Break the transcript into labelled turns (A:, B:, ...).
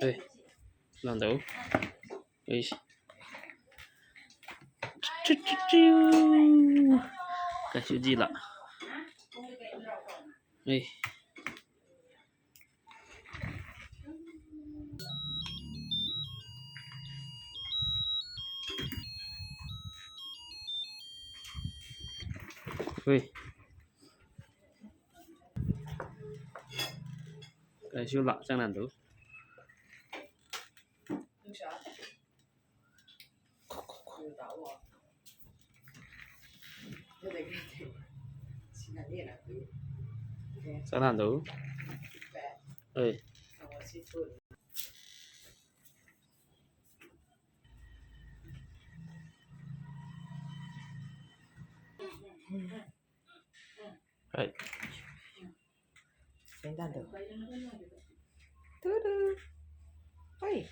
A: Ê, làm thử. Ê. Cái chữ gì lạ? Ê. Ê. Cái siêu lạ sang làm thử. Sang làm thử. Ê. Ê.
B: Sentando. Tudo. Oi.